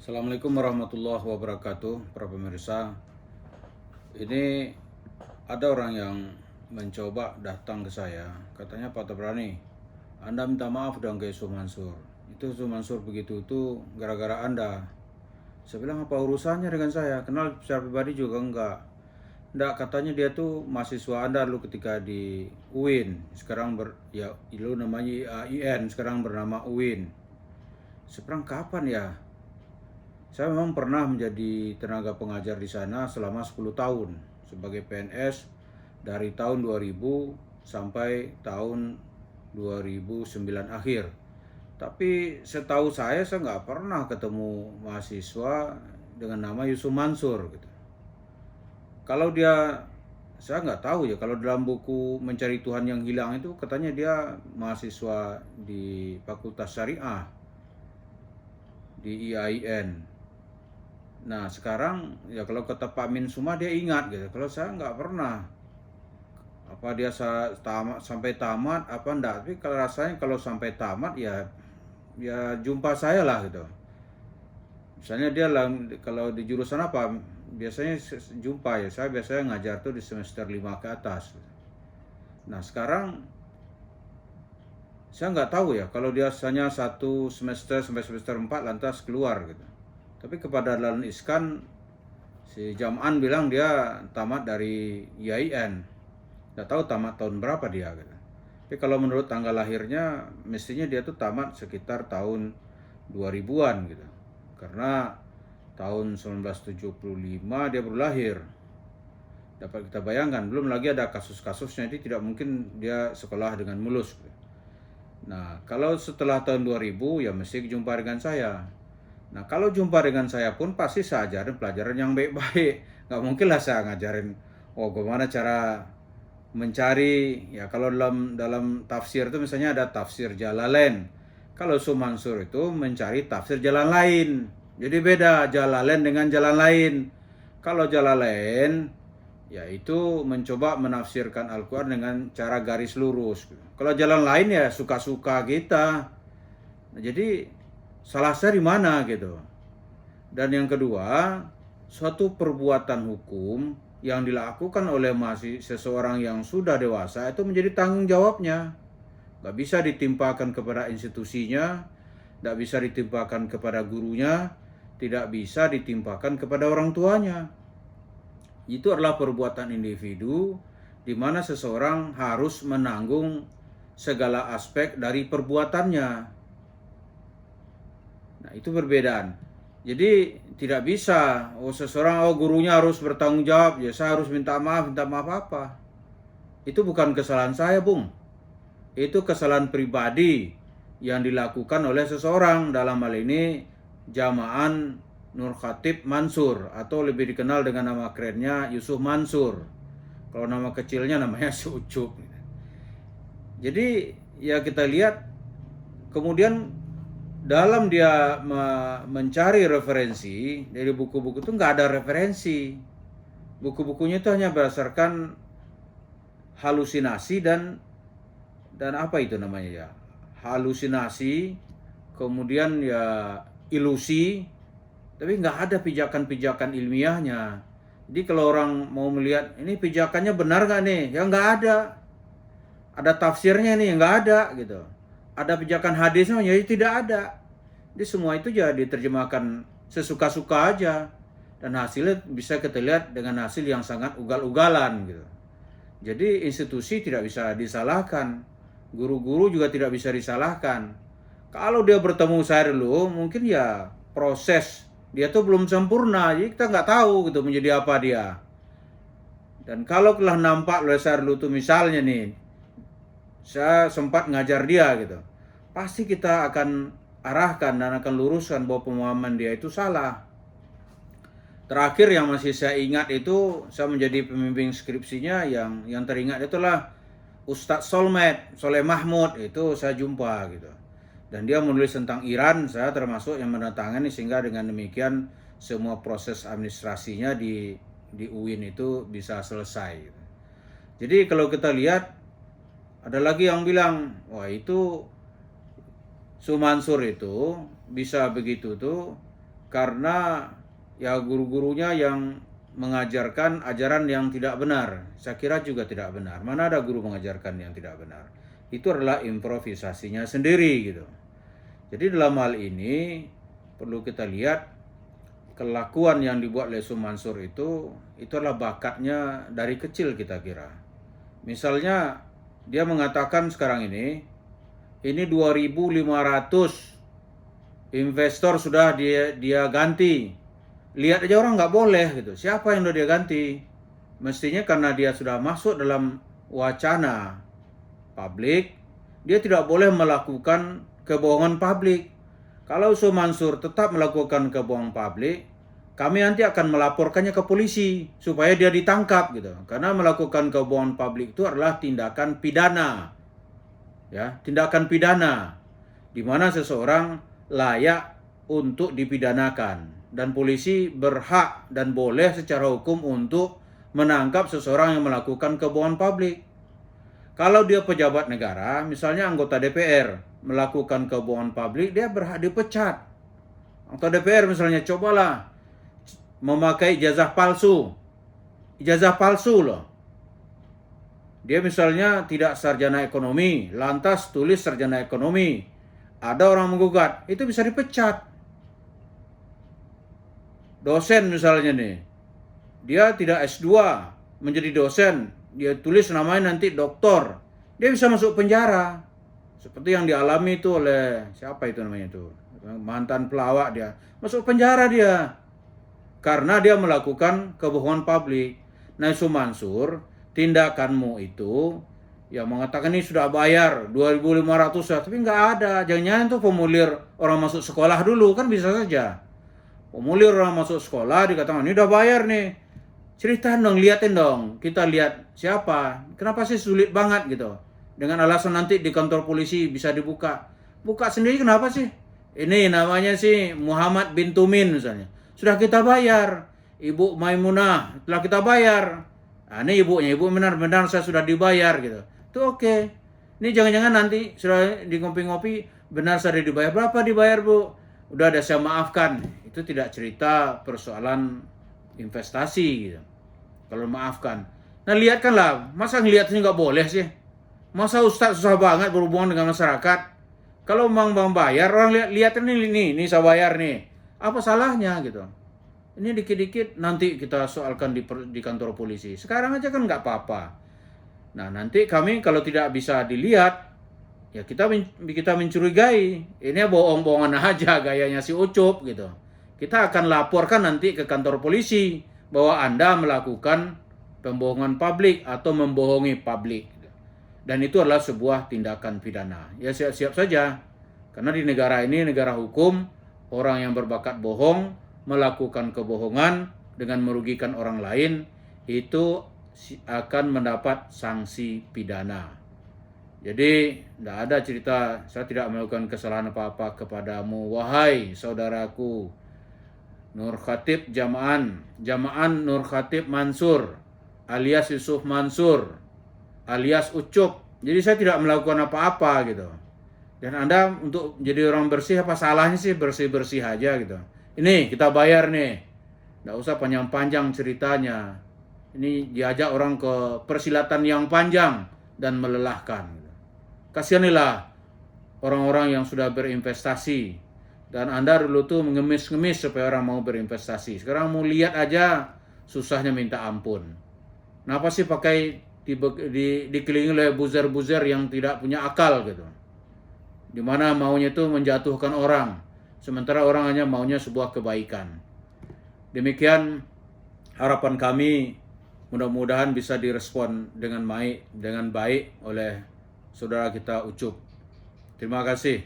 Assalamualaikum warahmatullahi wabarakatuh, para pemirsa. Ini ada orang yang mencoba datang ke saya, katanya Pak Tabrani, Anda minta maaf dong ke Yusuf Mansur. Itu Yusuf Mansur begitu itu gara-gara Anda. Saya bilang apa urusannya dengan saya? Kenal secara pribadi juga enggak. Enggak, katanya dia tuh mahasiswa Anda dulu ketika di UIN. Sekarang dulu namanya IAIN, sekarang bernama UIN. Sekarang kapan ya? Saya memang pernah menjadi tenaga pengajar di sana selama 10 tahun sebagai PNS dari tahun 2000 sampai tahun 2009 akhir. Tapi setahu saya nggak pernah ketemu mahasiswa dengan nama Yusuf Mansur gitu. Kalau dia, saya nggak tahu ya, kalau dalam buku Mencari Tuhan yang Hilang itu katanya dia mahasiswa di Fakultas Syariah di IAIN. Nah sekarang ya kalau kata Pak Min Suma dia ingat gitu. Kalau saya nggak pernah. Apa dia sampai tamat apa enggak. Tapi kalau rasanya kalau sampai tamat ya jumpa saya lah gitu. Misalnya dia kalau di jurusan apa biasanya jumpa ya. Saya biasanya ngajar tuh di semester 5 ke atas. Nah sekarang saya nggak tahu ya kalau dia hanya satu semester sampai semester 4 lantas keluar gitu. Tapi kepada Dahlan Iskan, si Jam'an bilang dia tamat dari IAIN. Nggak tahu tamat tahun berapa dia gitu. Tapi kalau menurut tanggal lahirnya mestinya dia tuh tamat sekitar tahun 2000-an gitu. Karena tahun 1975 dia baru lahir. Dapat kita bayangkan, belum lagi ada kasus-kasusnya, jadi tidak mungkin dia sekolah dengan mulus gitu. Nah, kalau setelah tahun 2000 ya mesti jumpa dengan saya. Nah, kalau jumpa dengan saya pun pasti saya ajarin pelajaran yang baik-baik. Nggak mungkin lah saya ngajarin, bagaimana cara mencari, ya kalau dalam tafsir itu misalnya ada tafsir Jalalain. Kalau Sumansur itu mencari tafsir jalan lain. Jadi beda Jalalain dengan jalan lain. Kalau Jalalain, yaitu mencoba menafsirkan Al-Quran dengan cara garis lurus. Kalau jalan lain ya suka-suka kita. Nah, jadi salah saya di mana gitu. Dan yang kedua, suatu perbuatan hukum yang dilakukan oleh seseorang yang sudah dewasa itu menjadi tanggung jawabnya. Gak bisa ditimpakan kepada institusinya, gak bisa ditimpakan kepada gurunya, tidak bisa ditimpakan kepada orang tuanya. Itu adalah perbuatan individu di mana seseorang harus menanggung segala aspek dari perbuatannya. Nah, itu perbedaan. Jadi tidak bisa, seseorang, gurunya harus bertanggung jawab, ya saya harus minta maaf apa. Itu bukan kesalahan saya, Bung. Itu kesalahan pribadi yang dilakukan oleh seseorang, dalam hal ini Jama'an Nur Khatib Mansur, atau lebih dikenal dengan nama kerennya Yusuf Mansur. Kalau nama kecilnya namanya si Ucup. Jadi ya kita lihat kemudian dalam dia mencari referensi dari buku-buku itu nggak ada referensi. Buku-bukunya itu hanya berdasarkan halusinasi dan apa itu namanya ya, halusinasi, kemudian ya ilusi, tapi nggak ada pijakan-pijakan ilmiahnya. Jadi kalau orang mau melihat ini pijakannya benar nggak nih, ya nggak ada. Ada tafsirnya nih, nggak ada gitu. Ada pijakan hadisnya, ya tidak ada. Jadi semua itu jadi diterjemahkan sesuka-suka aja. Dan hasilnya bisa kita lihat dengan hasil yang sangat ugal-ugalan gitu. Jadi institusi tidak bisa disalahkan. Guru-guru juga tidak bisa disalahkan. Kalau dia bertemu saya dulu, mungkin ya proses dia tuh belum sempurna. Jadi kita nggak tahu gitu menjadi apa dia. Dan kalau telah nampak oleh saya dulu tuh misalnya nih, saya sempat ngajar dia gitu, pasti kita akan arahkan dan akan luruskan bahwa pemahaman dia itu salah. Terakhir yang masih saya ingat itu, saya menjadi pembimbing skripsinya, yang teringat itulah Ustadz Soleh Mahmud, itu saya jumpa gitu. Dan dia menulis tentang Iran, saya termasuk yang menandatangani, sehingga dengan demikian semua proses administrasinya di UIN itu bisa selesai gitu. Jadi kalau kita lihat, ada lagi yang bilang, wah itu Sumansur itu bisa begitu tuh karena ya guru-gurunya yang mengajarkan ajaran yang tidak benar. Saya kira juga tidak benar. Mana ada guru mengajarkan yang tidak benar? Itu adalah improvisasinya sendiri gitu. Jadi dalam hal ini perlu kita lihat kelakuan yang dibuat oleh Mansur itu adalah bakatnya dari kecil kita kira. Misalnya dia mengatakan sekarang ini 2.500 investor sudah dia ganti. Lihat aja orang nggak boleh gitu. Siapa yang udah dia ganti? Mestinya karena dia sudah masuk dalam wacana publik, dia tidak boleh melakukan kebohongan publik. Kalau Mansur tetap melakukan kebohongan publik, kami nanti akan melaporkannya ke polisi supaya dia ditangkap gitu. Karena melakukan kebohongan publik itu adalah tindakan pidana. Ya, tindakan pidana di mana seseorang layak untuk dipidanakan dan polisi berhak dan boleh secara hukum untuk menangkap seseorang yang melakukan kebohongan publik. Kalau dia pejabat negara, misalnya anggota DPR melakukan kebohongan publik, dia berhak dipecat. Anggota DPR misalnya cobalah memakai ijazah palsu loh. Dia misalnya tidak sarjana ekonomi, lantas tulis sarjana ekonomi. Ada orang menggugat, itu bisa dipecat. Dosen misalnya nih, dia tidak S2 menjadi dosen, dia tulis namanya nanti doktor, dia bisa masuk penjara. Seperti yang dialami itu oleh siapa itu namanya itu, mantan pelawak, dia masuk penjara dia karena dia melakukan kebohongan publik. Nah, Mansur, tindakanmu itu yang mengatakan ini sudah bayar 2.500 tapi nggak ada. Jangan-jangan itu formulir orang masuk sekolah dulu, kan bisa saja. Formulir orang masuk sekolah dikatakan ini udah bayar nih. Ceritain dong, liatin dong. Kita lihat siapa. Kenapa sih sulit banget gitu. Dengan alasan nanti di kantor polisi bisa dibuka. Buka sendiri kenapa sih? Ini namanya sih Muhammad bin Tumin misalnya. Sudah kita bayar. Ibu Maimunah telah kita bayar. Nah, ini ibunya, ibu benar-benar saya sudah dibayar gitu. Itu oke. Ini jangan-jangan nanti sudah di ngopi-ngopi benar saya dibayar. Berapa dibayar, Bu? Udah ada saya maafkan. Itu tidak cerita persoalan investasi gitu. Kalau maafkan. Nah, lihatkanlah, masa ngeliatnya nggak boleh sih? Masa Ustadz susah banget berhubungan dengan masyarakat? Kalau bang bayar, orang lihat ini saya bayar nih. Apa salahnya gitu? Ini dikit-dikit nanti kita soalkan di kantor polisi. Sekarang aja kan nggak apa-apa. Nah, nanti kami kalau tidak bisa dilihat, ya kita mencurigai. Ini bohong-bohongan aja gayanya si Ucup gitu. Kita akan laporkan nanti ke kantor polisi bahwa Anda melakukan pembohongan publik atau membohongi publik. Dan itu adalah sebuah tindakan pidana. Ya siap-siap saja. Karena di negara ini, negara hukum, orang yang berbakat bohong, melakukan kebohongan dengan merugikan orang lain, itu akan mendapat sanksi pidana. Jadi, tidak ada cerita, saya tidak melakukan kesalahan apa-apa kepadamu, wahai saudaraku, Nur Khatib Jama'an Nur Khatib Mansur, alias Yusuf Mansur, alias Ucup. Jadi saya tidak melakukan apa-apa gitu. Dan Anda untuk jadi orang bersih, apa salahnya sih bersih-bersih aja gitu. Ini kita bayar nih. Nggak usah panjang-panjang ceritanya. Ini diajak orang ke persilatan yang panjang dan melelahkan. Kasihanilah orang-orang yang sudah berinvestasi. Dan Anda dulu tuh mengemis-ngemis supaya orang mau berinvestasi. Sekarang mau lihat aja susahnya minta ampun. Kenapa sih pakai dikelilingi oleh buzzer-buzzer yang tidak punya akal gitu. Dimana maunya itu menjatuhkan orang. Sementara orang hanya maunya sebuah kebaikan. Demikian harapan kami, mudah-mudahan bisa direspon dengan baik oleh saudara kita Ucup. Terima kasih.